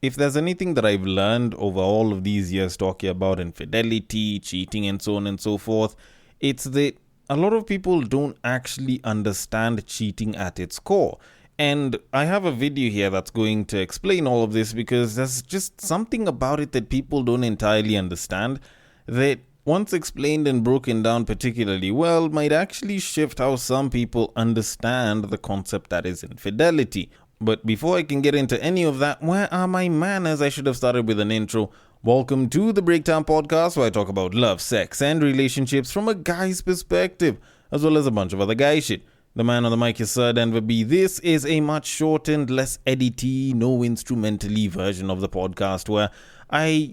if there's anything that I've learned over all of these years talking about infidelity, cheating, and so on and so forth, it's that a lot of people don't actually understand cheating at its core. And I have a video here that's going to explain all of this because there's just something about it that people don't entirely understand that once explained and broken down particularly well might actually shift how some people understand the concept that is infidelity. But before I can get into any of that, where are my manners? I should have started with an intro. Welcome to the Breakdown Podcast, where I talk about love, sex, and relationships from a guy's perspective, as well as a bunch of other guy shit. The man on the mic is Sir Denver B. This is a much shortened, less edity, no instrumentally version of the podcast where I,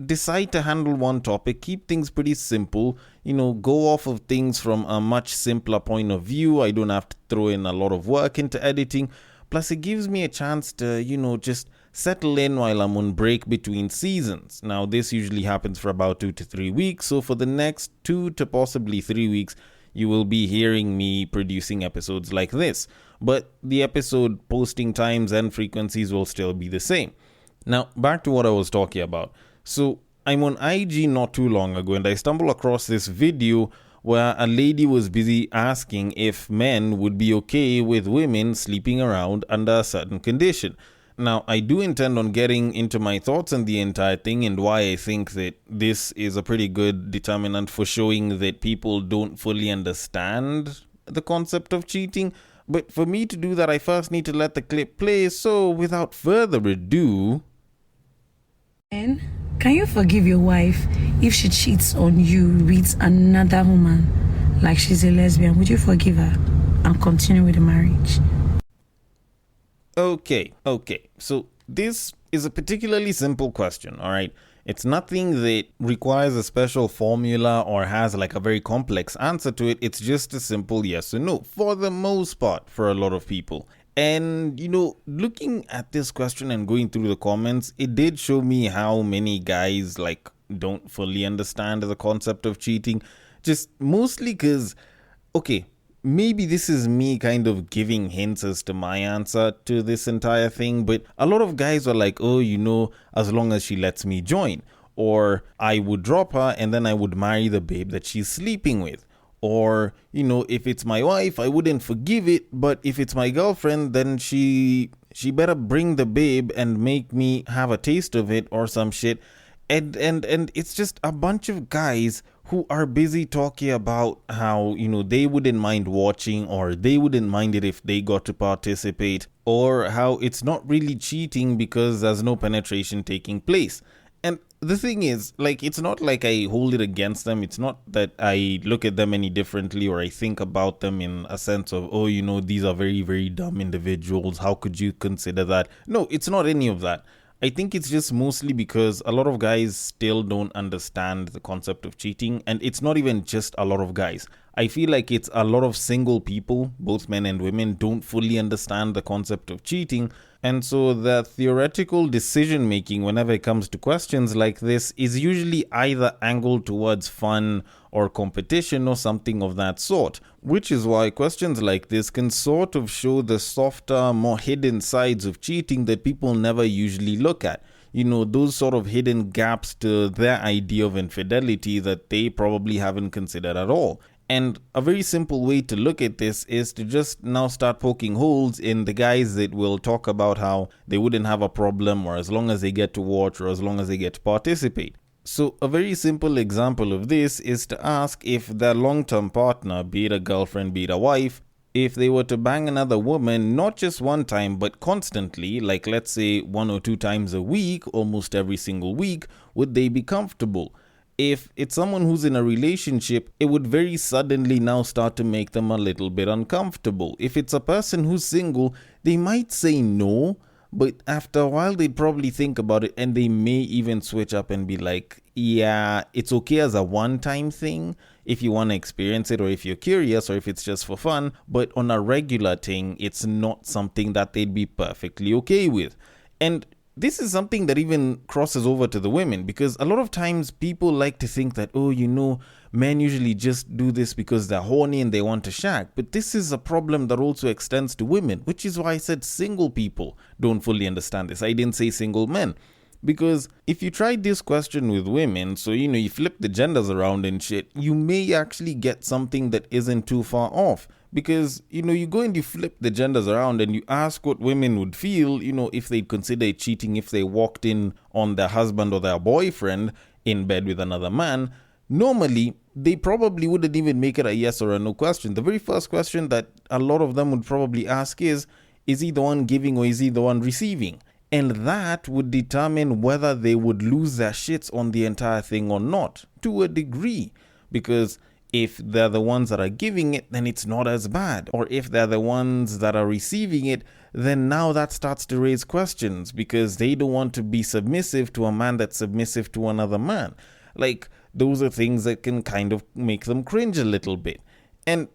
decide to handle one topic, keep things pretty simple, go off of things from a much simpler point of view. I don't have to throw in a lot of work into editing. Plus, it gives me a chance to, just settle in while I'm on break between seasons. Now, this usually happens for about 2 to 3 weeks. So for the next 2 to possibly 3 weeks, you will be hearing me producing episodes like this. But the episode posting times and frequencies will still be the same. Now, back to what I was talking about. So, I'm on IG not too long ago and I stumbled across this video where a lady was busy asking if men would be okay with women sleeping around under a certain condition. Now, I do intend on getting into my thoughts on the entire thing and why I think that this is a pretty good determinant for showing that people don't fully understand the concept of cheating. But for me to do that, I first need to let the clip play. So, without further ado... Can you forgive your wife if she cheats on you with another woman, like she's a lesbian? Would you forgive her and continue with the marriage? Okay. So this is a particularly simple question, all right? It's nothing that requires a special formula or has like a very complex answer to it. It's just a simple yes or no for the most part for a lot of people. And, looking at this question and going through the comments, it did show me how many guys don't fully understand the concept of cheating. Just mostly because, okay, maybe this is me kind of giving hints as to my answer to this entire thing, but a lot of guys are like, oh, as long as she lets me join, or I would drop her and then I would marry the babe that she's sleeping with. Or, if it's my wife, I wouldn't forgive it, but if it's my girlfriend, then she better bring the babe and make me have a taste of it or some shit. And it's just a bunch of guys who are busy talking about how, they wouldn't mind watching or they wouldn't mind it if they got to participate, or how it's not really cheating because there's no penetration taking place. And the thing is, it's not like I hold it against them. It's not that I look at them any differently or I think about them in a sense of, oh, these are very, very dumb individuals. How could you consider that? No, it's not any of that. I think it's just mostly because a lot of guys still don't understand the concept of cheating. And it's not even just a lot of guys. I feel like it's a lot of single people, both men and women, don't fully understand the concept of cheating. And so the theoretical decision making whenever it comes to questions like this is usually either angled towards fun or competition or something of that sort. Which is why questions like this can sort of show the softer, more hidden sides of cheating that people never usually look at. Those sort of hidden gaps to their idea of infidelity that they probably haven't considered at all. And a very simple way to look at this is to just now start poking holes in the guys that will talk about how they wouldn't have a problem or as long as they get to watch or as long as they get to participate. So a very simple example of this is to ask if their long-term partner, be it a girlfriend, be it a wife, if they were to bang another woman, not just one time, but constantly, like let's say 1 or 2 times a week, almost every single week, would they be comfortable? If it's someone who's in a relationship, it would very suddenly now start to make them a little bit uncomfortable. If it's a person who's single, they might say no, but after a while they'd probably think about it and they may even switch up and be like, yeah, it's okay as a one-time thing if you want to experience it or if you're curious or if it's just for fun, but on a regular thing, it's not something that they'd be perfectly okay with. And this is something that even crosses over to the women, because a lot of times people like to think that, oh, men usually just do this because they're horny and they want to shag. But this is a problem that also extends to women, which is why I said single people don't fully understand this. I didn't say single men. Because if you try this question with women, so you flip the genders around and shit, you may actually get something that isn't too far off. Because, you go and you flip the genders around and you ask what women would feel, if they'd consider it cheating if they walked in on their husband or their boyfriend in bed with another man. Normally, they probably wouldn't even make it a yes or a no question. The very first question that a lot of them would probably ask is he the one giving or is he the one receiving? And that would determine whether they would lose their shits on the entire thing or not, to a degree. Because if they're the ones that are giving it, then it's not as bad. Or if they're the ones that are receiving it, then now that starts to raise questions, because they don't want to be submissive to a man that's submissive to another man. Like, those are things that can kind of make them cringe a little bit. And,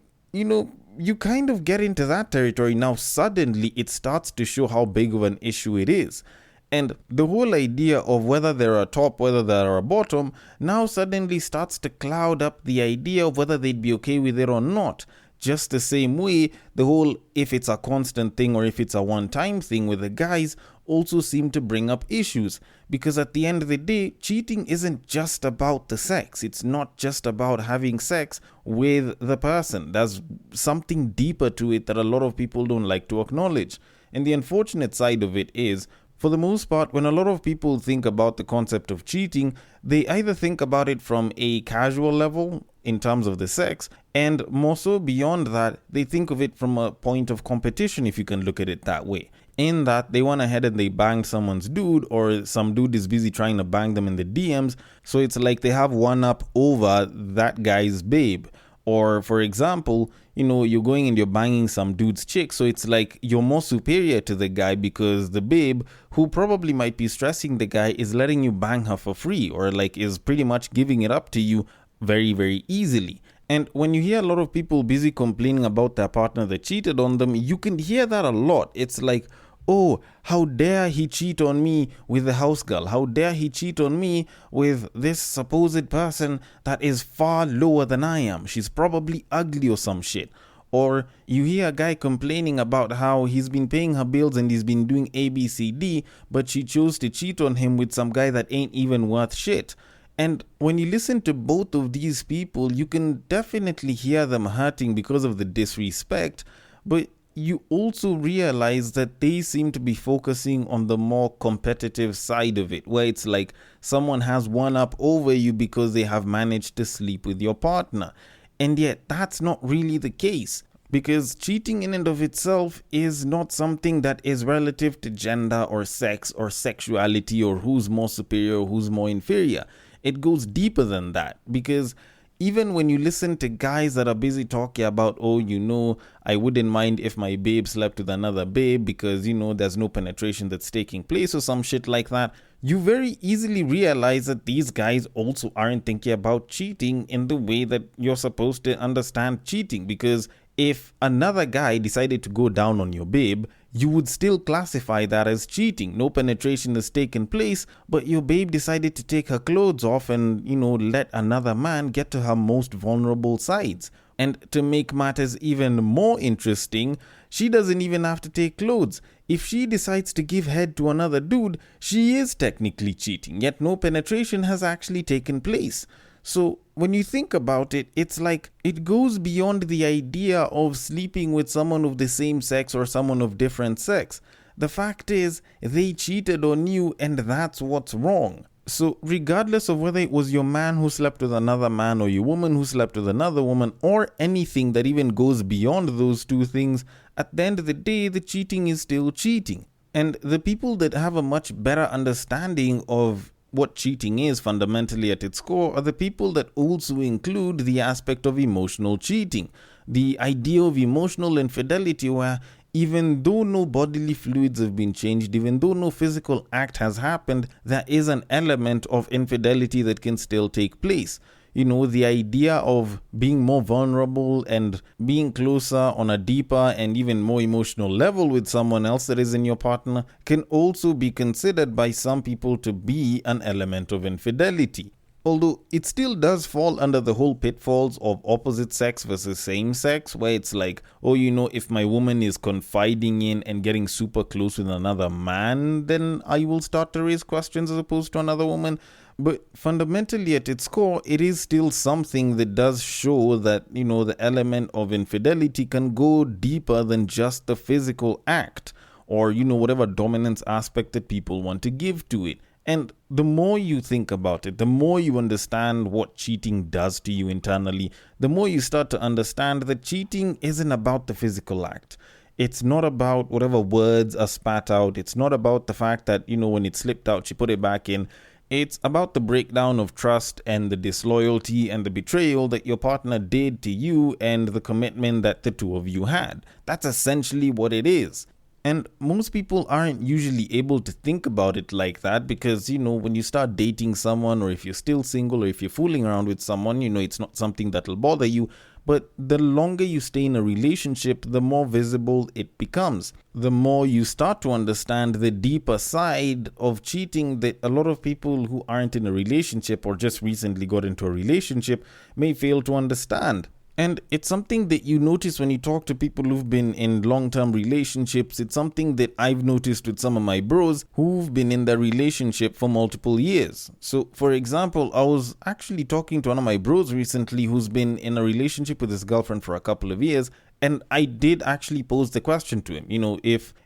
you kind of get into that territory. Now suddenly it starts to show how big of an issue it is. And the whole idea of whether they're a top, whether they're a bottom, now suddenly starts to cloud up the idea of whether they'd be okay with it or not. Just the same way, the whole if it's a constant thing or if it's a one-time thing with the guys also seem to bring up issues. Because at the end of the day, cheating isn't just about the sex. It's not just about having sex with the person. There's something deeper to it that a lot of people don't like to acknowledge. And the unfortunate side of it is, for the most part, when a lot of people think about the concept of cheating, they either think about it from a casual level in terms of the sex, and more so beyond that, they think of it from a point of competition, if you can look at it that way. In that they went ahead and they banged someone's dude, or some dude is busy trying to bang them in the DMs, so it's like they have one up over that guy's babe. Or for example, you're going and you're banging some dude's chick, so it's like you're more superior to the guy because the babe, who probably might be stressing the guy, is letting you bang her for free, or like is pretty much giving it up to you very, very easily. And when you hear a lot of people busy complaining about their partner that cheated on them, you can hear that a lot. It's like, oh, how dare he cheat on me with the house girl? How dare he cheat on me with this supposed person that is far lower than I am? She's probably ugly or some shit. Or you hear a guy complaining about how he's been paying her bills and he's been doing ABCD, but she chose to cheat on him with some guy that ain't even worth shit. And when you listen to both of these people, you can definitely hear them hurting because of the disrespect, but you also realize that they seem to be focusing on the more competitive side of it, where it's like someone has one up over you because they have managed to sleep with your partner. And yet that's not really the case, because cheating in and of itself is not something that is relative to gender or sex or sexuality or who's more superior or who's more inferior. It goes deeper than that, because even when you listen to guys that are busy talking about, I wouldn't mind if my babe slept with another babe because, there's no penetration that's taking place or some shit like that, you very easily realize that these guys also aren't thinking about cheating in the way that you're supposed to understand cheating. Because if another guy decided to go down on your babe, you would still classify that as cheating. No penetration has taken place, but your babe decided to take her clothes off and, let another man get to her most vulnerable sides. And to make matters even more interesting, she doesn't even have to take clothes. If she decides to give head to another dude, she is technically cheating, yet no penetration has actually taken place. So when you think about it, it's like it goes beyond the idea of sleeping with someone of the same sex or someone of different sex. The fact is, they cheated on you, and that's what's wrong. So regardless of whether it was your man who slept with another man or your woman who slept with another woman or anything that even goes beyond those two things, at the end of the day, the cheating is still cheating. And the people that have a much better understanding of what cheating is fundamentally at its core are the people that also include the aspect of emotional cheating. The idea of emotional infidelity, where even though no bodily fluids have been changed, even though no physical act has happened, there is an element of infidelity that can still take place. the idea of being more vulnerable and being closer on a deeper and even more emotional level with someone else that is in your partner can also be considered by some people to be an element of infidelity. Although it still does fall under the whole pitfalls of opposite sex versus same sex, where it's like, oh, if my woman is confiding in and getting super close with another man, then I will start to raise questions as opposed to another woman. But fundamentally, at its core, it is still something that does show that, the element of infidelity can go deeper than just the physical act or, whatever dominance aspect that people want to give to it. And the more you think about it, the more you understand what cheating does to you internally, the more you start to understand that cheating isn't about the physical act. It's not about whatever words are spat out. It's not about the fact that, when it slipped out, she put it back in. It's about the breakdown of trust and the disloyalty and the betrayal that your partner did to you and the commitment that the two of you had. That's essentially what it is. And most people aren't usually able to think about it like that because, when you start dating someone or if you're still single or if you're fooling around with someone, it's not something that'll bother you. But the longer you stay in a relationship, the more visible it becomes. The more you start to understand the deeper side of cheating that a lot of people who aren't in a relationship or just recently got into a relationship may fail to understand. And it's something that you notice when you talk to people who've been in long-term relationships. It's something that I've noticed with some of my bros who've been in their relationship for multiple years. So, for example, I was actually talking to one of my bros recently who's been in a relationship with his girlfriend for a couple of years. And I did actually pose the question to him,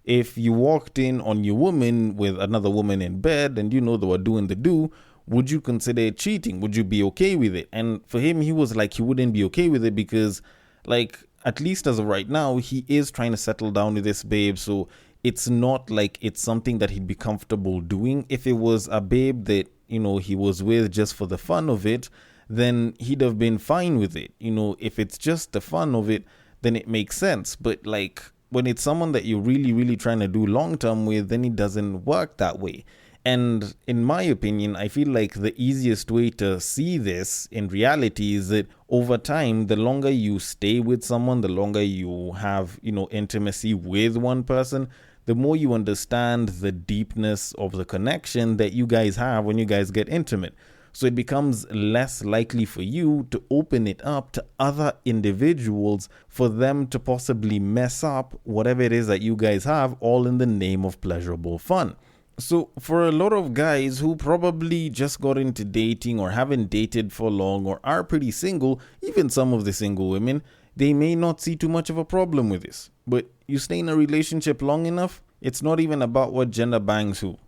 if you walked in on your woman with another woman in bed and, they were doing the do, would you consider it cheating? Would you be okay with it? And for him, he was like, he wouldn't be okay with it because, at least as of right now, he is trying to settle down with this babe. So it's not like it's something that he'd be comfortable doing. If it was a babe that, he was with just for the fun of it, then he'd have been fine with it. If it's just the fun of it, then it makes sense. But when it's someone that you're really, really trying to do long term with, then it doesn't work that way. And in my opinion, I feel like the easiest way to see this in reality is that over time, the longer you stay with someone, the longer you have, intimacy with one person, the more you understand the deepness of the connection that you guys have when you guys get intimate. So it becomes less likely for you to open it up to other individuals for them to possibly mess up whatever it is that you guys have, all in the name of pleasurable fun. So for a lot of guys who probably just got into dating or haven't dated for long or are pretty single, even some of the single women, they may not see too much of a problem with this. But you stay in a relationship long enough, it's not even about what gender bangs who.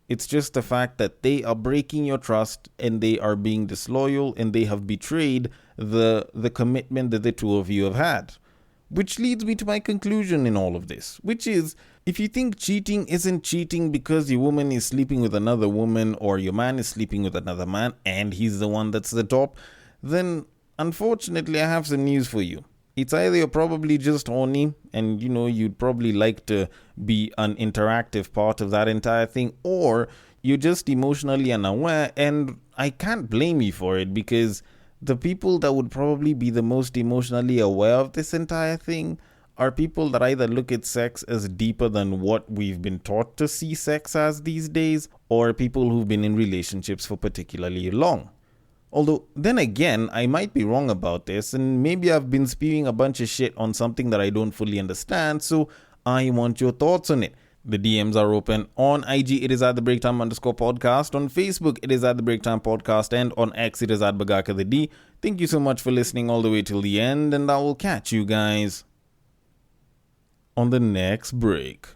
It's just the fact that they are breaking your trust and they are being disloyal and they have betrayed the commitment that the two of you have had. Which leads me to my conclusion in all of this, which is, if you think cheating isn't cheating because your woman is sleeping with another woman or your man is sleeping with another man and he's the one that's the top, then unfortunately I have some news for you. It's either you're probably just horny and you'd probably like to be an interactive part of that entire thing, or you're just emotionally unaware, and I can't blame you for it because the people that would probably be the most emotionally aware of this entire thing are people that either look at sex as deeper than what we've been taught to see sex as these days, or people who've been in relationships for particularly long. Although, then again, I might be wrong about this, and maybe I've been spewing a bunch of shit on something that I don't fully understand, so I want your thoughts on it. The DMs are open. On IG, it is at the breaktime_podcast. On Facebook, it is at the breaktime podcast. And on X, it is at Bagaka the D. Thank you so much for listening all the way till the end, and I will catch you guys on the next break.